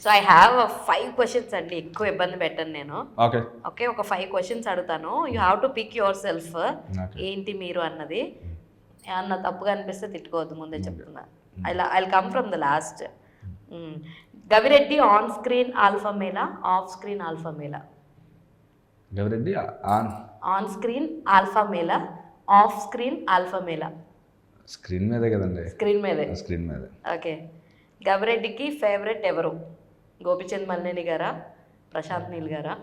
So I have 5 questions అండి, ఎక్కువ ఇబ్బంది పెట్టను నేను. ఓకే ఓకే, ఒక 5 క్వశ్చన్స్ అడుగుతాను. You have to pick yourself. ఏంటి మీరు అన్నది. ఏమన్నా తప్పుగా అనిపిస్తే తిట్టుకోవద్దు, ముందే చెప్తున్నా. I come from the last. Gavireddy on screen alpha మేలా, ఆఫ్ స్క్రీన్ ఆల్ఫా మేలా? గవిరెడ్డి ఆన్ స్క్రీన్ ఆల్ఫా మేలా, ఆఫ్ స్క్రీన్ ఆల్ఫా మేలా? స్క్రీన్ మీదే కదండి. స్క్రీన్ మీదే. స్క్రీన్ మీదే. ఓకే. గవిరెడ్డికి ఫేవరెట్ ఎవరు? గోపిచంద్ మల్లేని గారా, ప్రశాంత్ నీల్ గారా,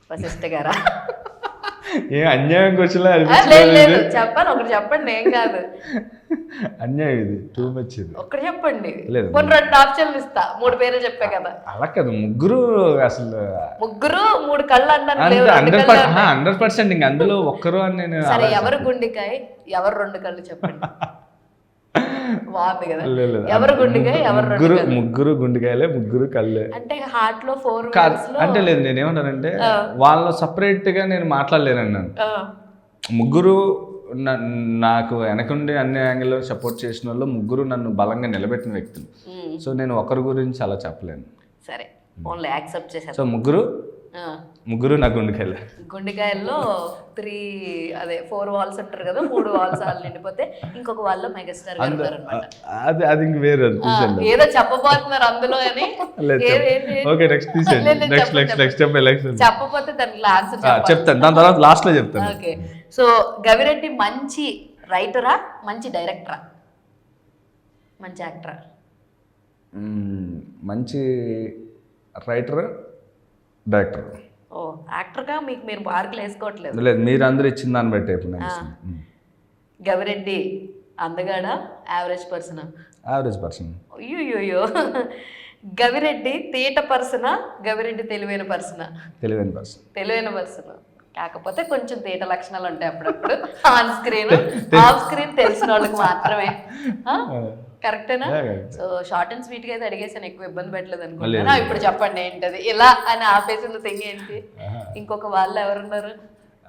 వశిష్ఠ గారా? ఏ అన్యాయం క్వశ్చన్లా లేదు చెప్పాలి, ఒకటి చెప్పండి, ఏం కాదు. అన్యాయం ఇది, టూ మచ్ ఇది. ఒకటి చెప్పండి, లేదు కొన్ని 2 ఆప్షన్లు ఇస్తా. 3 పేర్లు చెప్పా కదా. అలా కదా, ముగ్గురు అసలు ముగ్గురు 3 కళ్ళు అన్నాను. 100% ఇంక అందులో ఒక్కరు అని నేను. సరే, ఎవరు గుండెకాయ, ఎవరు 2 కళ్ళు చెప్పండి. బాగుంది కదా. ఎవరు గుండెకాయ, ఎవరు ముగ్గురు గుండెకాయలే, ముగ్గురు కళ్ళే. అంటే హార్ట్ లో 4 అంటే లేదు, నేనేమన్నానంటే వాళ్ళు సపరేట్ గా నేను మాట్లాడలేనన్నాను. ముగ్గురు నాకు వెనకుండి అన్ని యాంగిల్లో సపోర్ట్ చేసిన వాళ్ళు ముగ్గురు నన్ను బలంగా నిలబెట్టిన వ్యక్తులు. సో నేను ఒకరి గురించి అలా చెప్పలేను. సరే, ఓన్లీ యాక్సెప్ట్ చేశాను. సో ముగ్గురు నా గుండెకాయలే. గుండెకాయల్లో 4 వాల్స్ అంటారు కదా, 3 వాల్స్ వాళ్ళు నిండిపోతే ఇంకొక వాళ్ళ మెగాస్టార్ గారు అనమాట. అది ఇంక వేరే ఏదో చెప్పబోతున్నారు అందులో అని. ఓకే, నెక్స్ట్ తీసేయండి. నెక్స్ట్ చెప్పకపోతే దానికి ఆన్సర్ చెప్తాను, దాని తర్వాత లాస్ట్ లో చెప్తాను. ఓకే. సో గవిరెడ్డి మంచి రైటరా, మంచి డైరెక్టరా, మంచి యాక్టరా? మంచి రైటర్, డైరెక్టర్. ఓ, యాక్టర్గా మీకు మీరు మార్కులు వేసుకోవట్లేదు. లేదు, మీరు అందరూ ఇచ్చిన దాన్ని బట్టి. గవిరెడ్డి అందగాడా, యావరేజ్ పర్సనా? Average person. అయ్యో. గవిరెడ్డి తీట పర్సనా, గవిరెడ్డి తెలివైన పర్సనా? తెలివైన పర్సన్, కాకపోతే కొంచెం తీట లక్షణాలు ఉంటాయి అప్పుడప్పుడు. ఆన్ స్క్రీన్, ఆఫ్ స్క్రీన్ తెలిసిన వాళ్ళకి మాత్రమే. కరెక్టేనా? సో షార్ట్ అండ్ స్వీట్ గా అయితే అడిగేసాను, ఎక్కువ ఇబ్బంది పెట్టలేదు అనుకుంటున్నా. ఇప్పుడు చెప్పండి ఏంటది, ఇలా అని ఆపేసిన థింగ్ ఏంటి? ఇంకొక వాళ్ళు ఎవరున్నారు?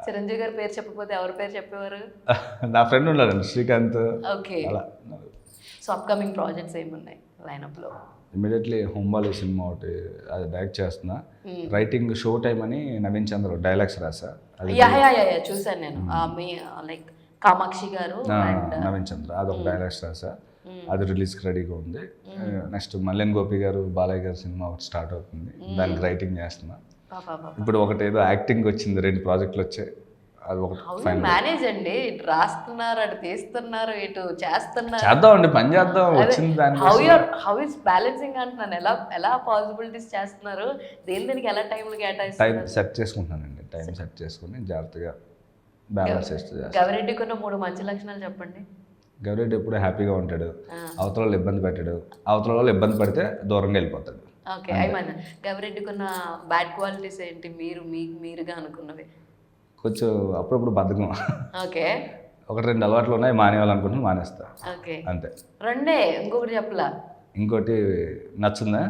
చిరంజీవి గారి పేరు చెప్పకపోతే ఎవరి పేరు చెప్పేవారు? నా ఫ్రెండ్ ఉన్నాడు, Srikanth. Okay. So upcoming projects ఏమున్నాయి లైనప్ లో? ఇమీడియట్లీ హోంబాలి సినిమా ఒకటి, అది డైరెక్ట్ చేస్తున్నా. రైటింగ్ షో టైమ్ అని నవీన్ చంద్ర డైలాగ్స్ రాసా. చూసాను నేను. మీ లైక్ కామాక్షి గారు, నవీన్ చంద్ర, అదొక డైలాగ్స్ రాసా. అది రిలీజ్కి రెడీగా ఉంది. నెక్స్ట్ మల్లెన్ గోపి గారు, బాలయ్య గారు సినిమా ఒకటి స్టార్ట్ అవుతుంది, దానికి రైటింగ్ చేస్తున్నా. ఇప్పుడు ఒకటి ఏదో యాక్టింగ్ వచ్చింది, 2 ప్రాజెక్టులు వచ్చాయి. అది ఒకటి మేనేజ్ అండి, ఇటు రాస్తున్నారు, అటు తీస్తున్నారు, ఇటు చేస్తున్నారు. చేద్దామండి, పని చేద్దాం, వచ్చింది దాన్ని. హౌ ఇస్ బ్యాలెన్సింగ్ అంటున్నాను. ఎలా పాసిబిలిటీస్ చేస్తున్నారు, దేనికి ఎలా టైంలు కేటాయిస్తారు? టైం సెట్ చేసుకుంటున్నానండి, టైం సెట్ చేసుకుని జాగ్రత్తగా బ్యాలెన్స్ చేస్తాను. గవిరెడ్డికి ఉన్న 3 మంచి లక్షణాలు చెప్పండి. గవిరెడ్డి ఎప్పుడు హ్యాపీగా ఉంటాడు, అవతల వాళ్ళు ఇబ్బంది పెట్టాడు, అవతల వాళ్ళు ఇబ్బంది పడితే దూరంగా వెళ్ళిపోతాడు. ఓకే. అయిపోయింది. గవిరెడ్డికి ఉన్న బ్యాడ్ క్వాలిటీస్ ఏంటి, మీరుగా అనుకున్నవి? కొంచెం అప్పుడప్పుడు బద్ధకం. ఓకే. 1-2 అలవాట్లు ఉన్నాయి, మానేయాలనుకుంటున్నా, మానేస్తా. ఓకే, అంతే. 2. ఇంకొకటి చెప్పలా? ఇంకోటి నచ్చుందా?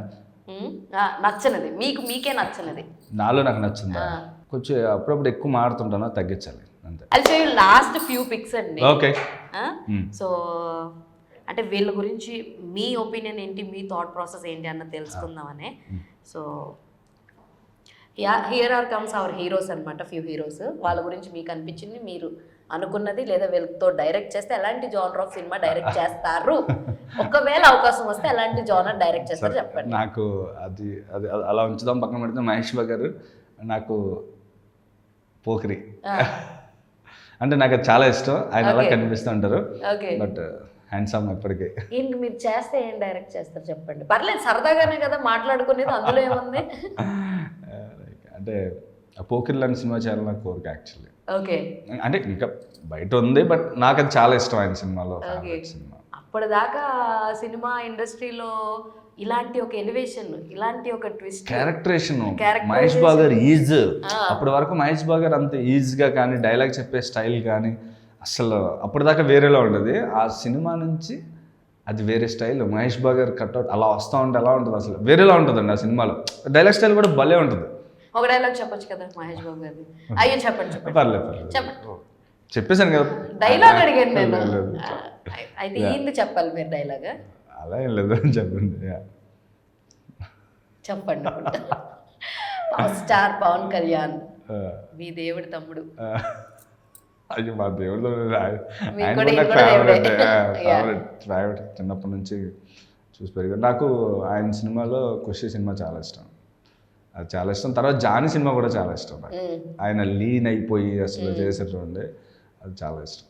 నచ్చనిది మీకే నచ్చనిది. నాలో నాకు నచ్చిందా? కొంచెం అప్పుడప్పుడు ఎక్కువ మాడుతుంటాను, తగ్గించాలి అంతే. అది లాస్ట్ ఫ్యూ పిక్స్ అండి. ఓకే. సో అంటే వీళ్ళ గురించి మీ ఒపీనియన్ ఏంటి, మీ థాట్ ప్రాసెస్ ఏంటి అన్న తెలుసుకుందామనే. So here are comes our heroes అనమాట, ఫ్యూ హీరోస్. వాళ్ళ గురించి మీకు అనిపించింది, మీరు అనుకున్నది, లేదా వీళ్ళతో డైరెక్ట్ చేస్తే ఎలాంటి జానర్ ఆఫ్ సినిమా డైరెక్ట్ చేస్తారు, ఒకవేళ అవకాశం వస్తే ఎలాంటి జానర్ డైరెక్ట్ చేస్తారు చెప్పండి. నాకు అది అది అలా ఉంచుదాం, పక్కన పెడితే మహేష్ బాబు గారు నాకు పోకిరి అంటే నాకు అది చాలా ఇష్టం. ఆయన అలా కనిపిస్తూ ఉంటారు, బట్ హ్యాండ్సమ్ ఎప్పటికీ. ఏంటి మీరు చేస్తే ఏం డైరెక్ట్ చేస్తారు చెప్పండి, పర్లేదు, సరదాగానే కదా మాట్లాడుకునేది, అందులో ఏముంది. అంటే పోకిరి లాంటి సినిమా చేయాలని నాకు కోరిక యాక్చువల్లీ. ఓకే. అంటే ఇంకా బయట ఉంది, బట్ నాకు అది చాలా ఇష్టం ఆయన సినిమాలో. సినిమా అప్పటిదాకా సినిమా ఇండస్ట్రీలో ఇలాంటి ఒక ఎలివేషన్, ఇలాంటి ఒక ట్విస్ట్, క్యారెక్టరేషన్ మహేష్ బాబు గారు ఈజ్. అప్పటి వరకు మహేష్ బాబు గారు అంత ఈజీగా కానీ, డైలాగ్ చెప్పే స్టైల్ కానీ అసలు అప్పటిదాకా వేరేలా ఉండదు. ఆ సినిమా నుంచి అది వేరే స్టైల్, మహేష్ బాబు గారు కట్అవుట్ అలా వస్తూ ఉంటే ఎలా ఉంటుంది, అసలు వేరేలా ఉంటుందండి ఆ సినిమాలో. డైలాగ్ స్టైల్ కూడా భలే ఉంటుంది. ఒక డైలాగ్ చెప్పొచ్చు కదా మహేష్ బాబు గారిది? అయ్యో చెప్పండి. పర్లేదు చెప్పేశాను కదా. డైలాగ్ అడిగాను నేను. అయితే ఏంటి చెప్పాలి మీరు డైలాగ్? అలా ఏం లేదు, చెప్పండి. చెప్పండి పవర్ స్టార్ పవన్ కళ్యాణ్ మీ దేవుడి తమ్ముడు. అయ్యో మా దేవుడు మీకు కూడా ఈయన కూడా దేవుడే. ఫేవరెట్ చిన్నప్పటి నుంచి చూసి పెరిగాడు. నాకు ఆయన సినిమాలో ఖుషి సినిమా చాలా ఇష్టం, అది చాలా ఇష్టం. తర్వాత జానీ సినిమా కూడా చాలా ఇష్టం నాకు. ఆయన లీన్ అయిపోయి అసలు చేసేటండి, అది చాలా ఇష్టం.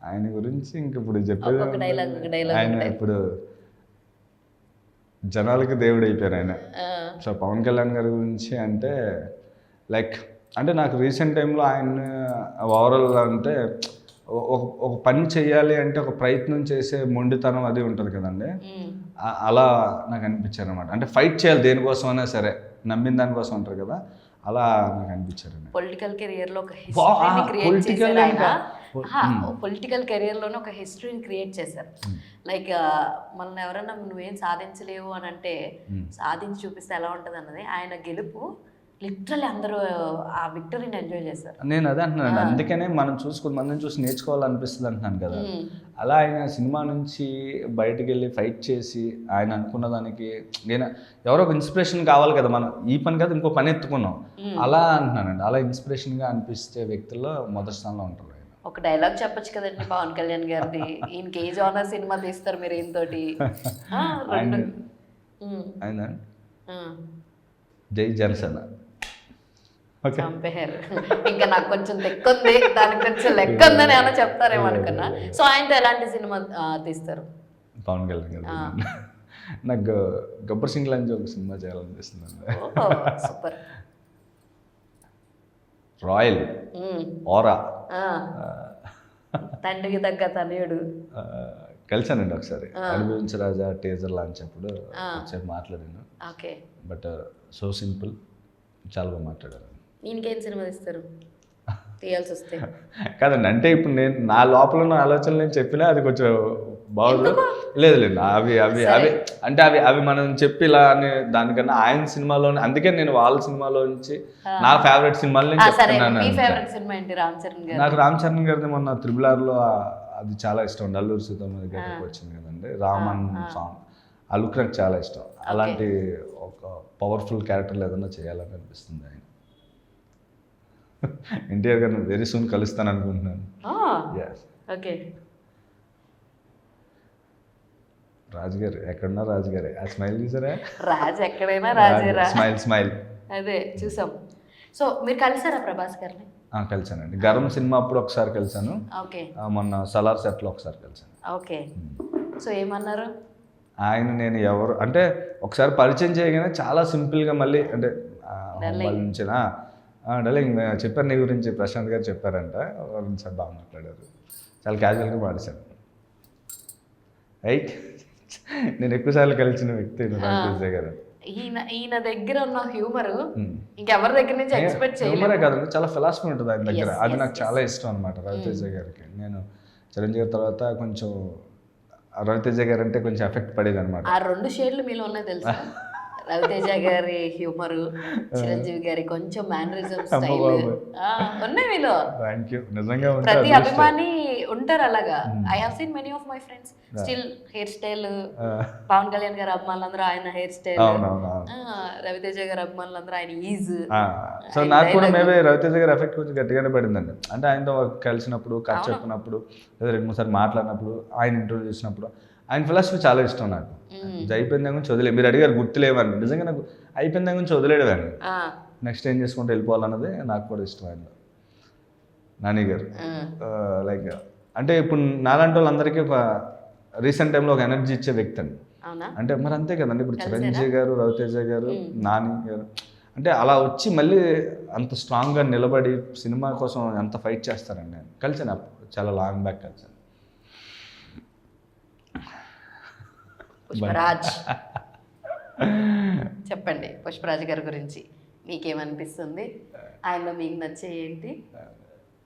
ఆయన గురించి ఇంక ఇప్పుడు చెప్పేది, ఆయన ఇప్పుడు జనాలకి దేవుడు అయిపోయారు ఆయన. సో పవన్ కళ్యాణ్ గారి గురించి అంటే లైక్ అంటే నాకు రీసెంట్ టైంలో ఆయన ఓవరాల్ అంటే ఒక పని చేయాలి అంటే ఒక ప్రయత్నం చేసే మొండితనం అది ఉంటుంది కదండి, అలా నాకు అనిపించారు అనమాట. అంటే ఫైట్ చేయాలి దేనికోసం అయినా సరే, నమ్మిన దానికోసం అంటారు కదా, అలా నాకు అనిపించారు. పొలిటికల్ కెరియర్లో ఒక హిస్టరీని క్రియేట్ చేశారు ఆయన. పొలిటికల్ కెరియర్లోనే ఒక హిస్టరీని క్రియేట్ చేశారు. లైక్ మనల్ని ఎవరైనా నువ్వేం సాధించలేవు అని అంటే సాధించి చూపిస్తే ఎలా ఉంటుంది అన్నది ఆయన గెలుపు. లిటరల్లీ అందరూ ఆ విక్టరీని ఎంజాయ్ చేశారు. నేను అదే అంటున్నాను, అందుకనే మనం చూసుకుని మనం చూసి నేర్చుకోవాలనిపిస్తుంది అంటున్నాను కదా. అలా ఆయన సినిమా నుంచి బయటికి వెళ్ళి ఫైట్ చేసి ఆయన అనుకున్న దానికి నేను ఎవరో ఒక ఇన్స్పిరేషన్ కావాలి కదా, మనం ఈ పని కాదు ఇంకో పని ఎత్తుకున్నాం, అలా అంటున్నానండి. అలా ఇన్స్పిరేషన్గా అనిపిస్తే వ్యక్తుల్లో మొదటి స్థానంలో ఉంటారు. ఒక డైలాగ్ చెప్పొచ్చు కదండి పవన్ కళ్యాణ్ గారిది, ఈయనకి ఏ జానర్ సినిమా తీస్తారు మీరు ఈయనతోటి? ఆయన జై జనసేన. చంపేశారు. ఇంకా నాకు కొంచెం లెక్క ఉంది, దానికి కొంచెం లెక్క ఉందని ఏమైనా చెప్తారేమో అనుకున్నా. సో ఆయనతో ఎలాంటి సినిమా తీస్తారు? పవన్ కళ్యాణ్ గారు నాకు గబ్బర్ సింగ్ లాంటి ఒక సినిమా చేయాలనిపిస్తుంది. సూపర్. రాయల్ ఓరా, తండ్రికి తగ్గ తనయుడు. కలిసానండి ఒకసారి అనుభవించ రాజా టీజర్ లాంచ్ అప్పుడు ఒకసారి మాట్లాడాను. ఓకే. బట్ సో సింపుల్, చాలా బాగా మాట్లాడారు. ఇంకేం సినిమా తీస్తారు తీయాల్సి వస్తే? కాదండి, అంటే ఇప్పుడు నేను నా లోపల ఉన్న ఆలోచనలు నేను చెప్పినా అది కొంచెం బాగుంది. లేదు అవి అవి అవి అంటే అవి మనం చెప్పి ఇలా అని దానికన్నా ఆయన సినిమాలోనే, అందుకే నేను వాళ్ళ సినిమాలో నుంచి నా ఫేవరెట్ సినిమాలు చెప్తున్నాను. నాకు రామ్ చరణ్ గారిది మొన్న RRRలో అది చాలా ఇష్టం. అల్లూరి సీతమ్మ గడ్డకు వచ్చింది కదండి, రామన్ సాంగ్, ఆ లుక్ నాకు చాలా ఇష్టం. అలాంటి ఒక పవర్ఫుల్ క్యారెక్టర్లు ఏదైనా చేయాలని అనిపిస్తుంది. ఆయన ఎన్టీఆర్ గారిని వెరీ సూన్ కలుస్తాను అనుకుంటున్నాను. రాజుగారు ఎక్కడున్నా రాజుగారే, ఆ స్మైల్ చూసారా? రాజు ఎక్కడైనా రాజేరా, స్మైల్ అదే చూసాం. సో మీరు కలిసారా ప్రభాస్ గారిని? కలిసానండి. గరం సినిమా అప్పుడు ఒకసారి కలిసాను, మొన్న సలార్ సెట్లో ఒకసారి కలిసాను. ఓకే. సో ఏమన్నారు ఆయన? నేను ఎవరు అంటే ఒకసారి పరిచయం చేయగానే చాలా సింపుల్గా మళ్ళీ అంటే వాళ్ళ నుంచి డలింగ్ చెప్పారు నీ గురించి, ప్రశాంత్ గారు చెప్పారంట, వాళ్ళ సార్ బాగా మాట్లాడారు, చాలా క్యాజువల్గా మాట్లాడాను. రైట్, నేను ఎక్కువసార్లు కలిసిన వ్యక్తి రవితేజ గారు. ఈయన దగ్గర ఉన్న హ్యూమర్ ఇంకెవరి దగ్గర నుంచి ఎక్స్పెక్ట్ చేయలేదు. హ్యూమరే కాదండి, చాలా ఫిలాసఫీ ఉంటుంది ఆయన దగ్గర, అది నాకు చాలా ఇష్టం అనమాట రవితేజ గారికి. నేను చిరంజీవి గారి తర్వాత కొంచెం రవితేజ గారు అంటే కొంచెం ఎఫెక్ట్ పడేది అనమాట. ఆ 2 షేడ్లు మీలో ఉన్నాయి తెలుసా? రవితేజ గారి హ్యూమర్, చిరంజీవి గారి కొంచెం మేనరిజం స్టైల్ ఉన్నాయి మీలో. థాంక్యూ. నిజంగా ప్రతి అభిమాని ఉంటారు అలాగా. I have seen many of my friends still hair style, Pawan Kalyan గారి అభిమానులందరూ ఆయన హెయిర్ స్టైల్, రవితేజ గారి అభిమానులందరూ ఆయన ఈజ్. సో నాకు కూడా మేబీ రవితేజ గారి ఎఫెక్ట్ కొంచెం గట్టిగానే పడిందండి. అంటే ఆయనతో కలిసినప్పుడు, కథ చెప్పినప్పుడు, లేదా 2-3 సార్లు మాట్లాడినప్పుడు, ఆయన ఇంటర్వ్యూ చేసినప్పుడు, ఆయన ఫిలాసఫీ చాలా ఇష్టం నాకు. అయిపోయిన దాని గురించి వదిలేదు. మీరు అడిగారు గుర్తులేవని, నిజంగా నాకు అయిపోయిన దాని గురించి వదిలేడవాడిని, నెక్స్ట్ ఏం చేసుకుంటూ వెళ్ళిపోవాలన్నది నాకు కూడా ఇష్టం. ఆయన నాని గారు లైక్ అంటే ఇప్పుడు నాలాంటి వాళ్ళందరికీ ఒక రీసెంట్ టైంలో ఒక ఎనర్జీ ఇచ్చే వ్యక్తి అండి. అంటే మరి అంతే కదండి, ఇప్పుడు చిరంజీవి గారు, రవితేజ గారు, నాని గారు అంటే అలా వచ్చి మళ్ళీ అంత స్ట్రాంగ్గా నిలబడి సినిమా కోసం ఎంత ఫైట్ చేస్తారండి. నేను కలిసాను అప్పుడు, చాలా లాంగ్ బ్యాక్ కలిసాను. పుష్పరాజ్ చెప్పండి, పుష్పరాజ్ గారి గురించి మీకేమనిపిస్తుంది? ఆయనలో మీకు నచ్చే ఏంటి?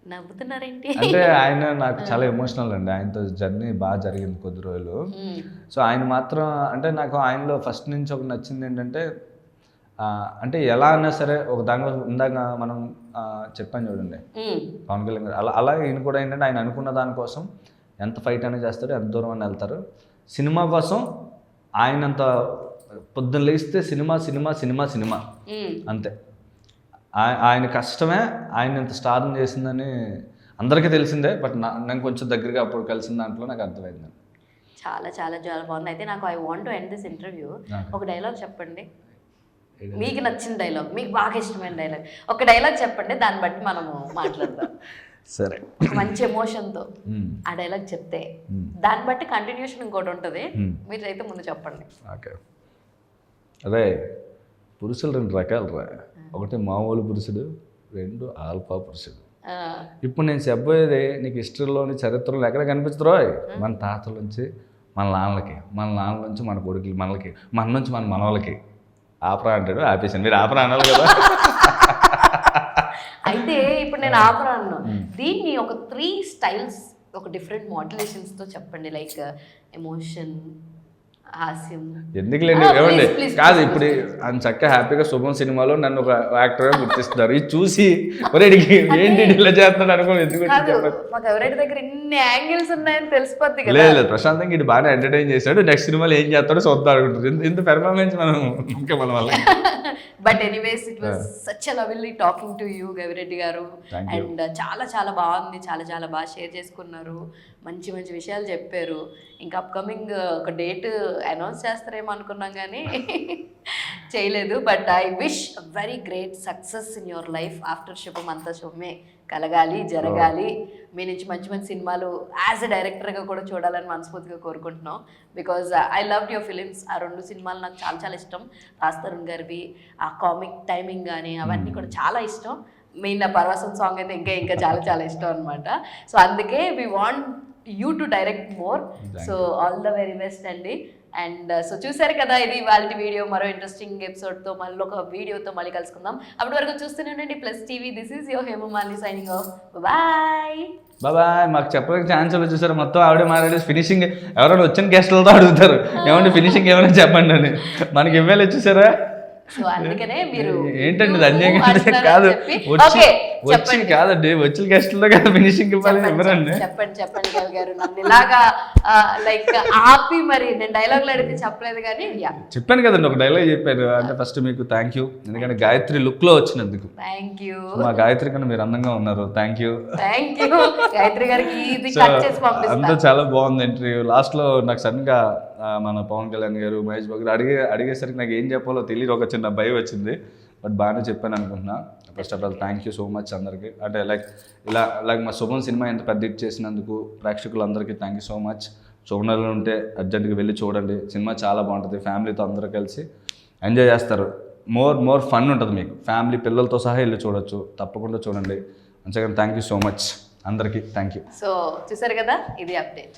నవ్వుతున్నారేంటి? అంటే ఆయన నాకు చాలా ఎమోషనల్ అండి. ఆయనతో జర్నీ బాగా జరిగింది కొద్ది రోజులు. సో ఆయన మాత్రం అంటే నాకు ఆయనలో ఫస్ట్ నుంచి ఒక నచ్చింది ఏంటంటే, అంటే ఎలా అన్నా సరే ఒక దాని ఇందాక మనం చెప్పాను చూడండి పవన్ కళ్యాణ్ గారు, అలాగే ఈయన కూడా ఏంటంటే ఆయన అనుకున్న దానికోసం ఎంత ఫైట్ అనేది చేస్తారో, ఎంత దూరం అని వెళ్తారు. సినిమా కోసం ఆయనంత పొద్దున్న లేస్తే సినిమా సినిమా సినిమా సినిమా అంతే. ఆయన కష్టమే ఆయన ఇంత స్టార్ని చేసిందని అందరికీ తెలిసిందే. బట్ నేను కొంచెం దగ్గరగా అప్పుడు కలిసిన దాంట్లో నాకు అర్థమైంది. చాలా చాలా చాలా బాగుంది. అయితే నాకు I want to end this interview. ఒక డైలాగ్ చెప్పండి, మీకు నచ్చిన డైలాగ్, మీకు బాగా ఇష్టమైన డైలాగ్. ఒక డైలాగ్ చెప్పండి, దాన్ని బట్టి మనము మాట్లాడదాం. సరే, మంచి ఎమోషన్తో ఆ డైలాగ్ చెప్తే దాన్ని బట్టి కంటిన్యూషన్ ఇంకోటి ఉంటుంది. మీరు అయితే ముందు చెప్పండి. ఓకే. అదే పురుషులు 2 రకాలు రా. ఒకటి మామూలు పురుషుడు, 2 ఆల్ఫా పురుషుడు. ఇప్పుడు నేను చెప్పేది నీకు హిస్టరీలోని చరిత్రలో ఎక్కడ కనిపిస్తుందో మన తాతల నుంచి మన నాన్నలకి, మన నాన్నల నుంచి మన కొడుకులు, మనలకి, మన నుంచి మన మనవలకి ఆపరా అంటాడు. ఆపేసాను. మీరు ఆపరా అనాలి కదా. అయితే ఇప్పుడు నేను ఆపరా అన్నాను. దీన్ని ఒక 3 స్టైల్స్, ఒక డిఫరెంట్ మాడ్యులేషన్స్తో చెప్పండి. లైక్ ఎమోషన్, హాస్యం. ఎందుకులేండి ఏమండి కాదు. ఇప్పుడు ఆయన చక్కగా హ్యాపీగా శుభం సినిమాలో నన్ను ఒక యాక్టర్గా గుర్తిస్తున్నారు. ఇది చూసి ఏంటి ఇలా చేస్తున్నాడు అనుకోండి. ఎందుకు మాకు ఎవరైతే దగ్గర ఇన్ని యాంగిల్స్ ఉన్నాయని తెలిసిపోద్ది కదా. లేదు ప్రశాంతంగా ఇది బాగా ఎంటర్టైన్ చేశాడు. నెక్స్ట్ సినిమాలో ఏం చేస్తాడో చూద్దాం అనుకుంటారు. ఇంత పెర్ఫార్మెన్స్ మనం ఇంకా మన వల్ల. But anyways it was such a lovely talking to you Gavireddy గారు. అండ్ చాలా చాలా బాగుంది, చాలా చాలా బాగా షేర్ చేసుకున్నారు, మంచి మంచి విషయాలు చెప్పారు. ఇంకా అప్కమింగ్ ఒక డేట్ అనౌన్స్ చేస్తారేమో అనుకున్నాం కానీ చేయలేదు. But I wish very great success in your life. After శుభం అంతా శుభమే కలగాలి, జరగాలి. మీ నుంచి మంచి మంచి సినిమాలు యాజ్ ఎ డైరెక్టర్గా కూడా చూడాలని మనస్ఫూర్తిగా కోరుకుంటున్నాం. Because I love your films. ఆ 2 సినిమాలు నాకు చాలా చాలా ఇష్టం. రాజ్ తరుణ్ గారివి ఆ కామిక్ టైమింగ్ కానీ అవన్నీ కూడా చాలా ఇష్టం. మెయిన్ ఆ పర్వసం సాంగ్ అయితే ఇంకా ఇంకా చాలా చాలా ఇష్టం అనమాట. సో అందుకే we want you to direct more. So all the very best అండి. అండ్ సో చూసారు కదా, ఇది వాళ్ళ వీడియో. మరో ఇంట్రెస్టింగ్ ఎపిసోడ్తో మళ్ళీ ఒక వీడియోతో మళ్ళీ కలుసుకుందాం. అప్పటి వరకు చూస్తూనే ఉండండి plus TV. This is your Hemamalini signing off. Bye bye. మాకు చెప్పడానికి ఛాన్స్ చూసారు. మొత్తం ఆవిడే మాట్లాడి ఫినిషింగ్ ఎవరైనా వచ్చిన గెస్టులతో అడుగుతారు ఏమంటే ఫినిషింగ్ ఏమైనా చెప్పండి అని. మనకి ఇవ్వాలి చూసారా. సో అందుకనే మీరు ఏంటండి అన్యాయం కాదు, వచ్చి కాదండి వచ్చిన గెస్టుల్లో కదా ఫినిషింగ్ ఇవ్వాలి. ఎవరండి చెప్పండి చెప్పండి కవి గారు. నన్ను ఇలాగా లైక్ ఆపి మరి నేను డైలాగ్లు అడిగితే చెప్పలేదు కానీ చెప్పాను కదండి, ఒక డైలాగ్ చెప్పాను. అంటే ఫస్ట్ మీకు థ్యాంక్ యూ, ఎందుకంటే గాయత్రి లుక్ లో వచ్చినందుకు. Thank you. మా గాయత్రి కన్నా మీరు అందంగా ఉన్నారు. Thank you. Thank you Gayatri గారికి. ఇది కట్ చేసి పంపిస్తాను. అంతా చాలా బాగుంది ఇంటర్వ్యూ. లాస్ట్ లో నాకు సడన్ గా మన పవన్ కళ్యాణ్ గారు, మహేష్ బాబు గారు అడిగేసరికి నాకు ఏం చెప్పాలో తెలియదు. ఒక చిన్న భయం వచ్చింది. బట్ బాగానే చెప్పాను అనుకుంటున్నా. First of all thank you so much అందరికీ. అంటే లైక్ మా శుభం సినిమా ఎంత పెద్ద హిట్ చేసినందుకు ప్రేక్షకులందరికీ థ్యాంక్ యూ సో మచ్. చూడాలని ఉంటే అర్జెంట్గా వెళ్ళి చూడండి. సినిమా చాలా బాగుంటుంది. ఫ్యామిలీతో అందరూ కలిసి ఎంజాయ్ చేస్తారు. మోర్ ఫన్ ఉంటుంది మీకు. ఫ్యామిలీ పిల్లలతో సహా వెళ్ళి చూడొచ్చు. తప్పకుండా చూడండి. మంచిగా థ్యాంక్ యూ సో మచ్ అందరికీ. Thank you. సో చూసారు కదా, ఇది అప్డేట్.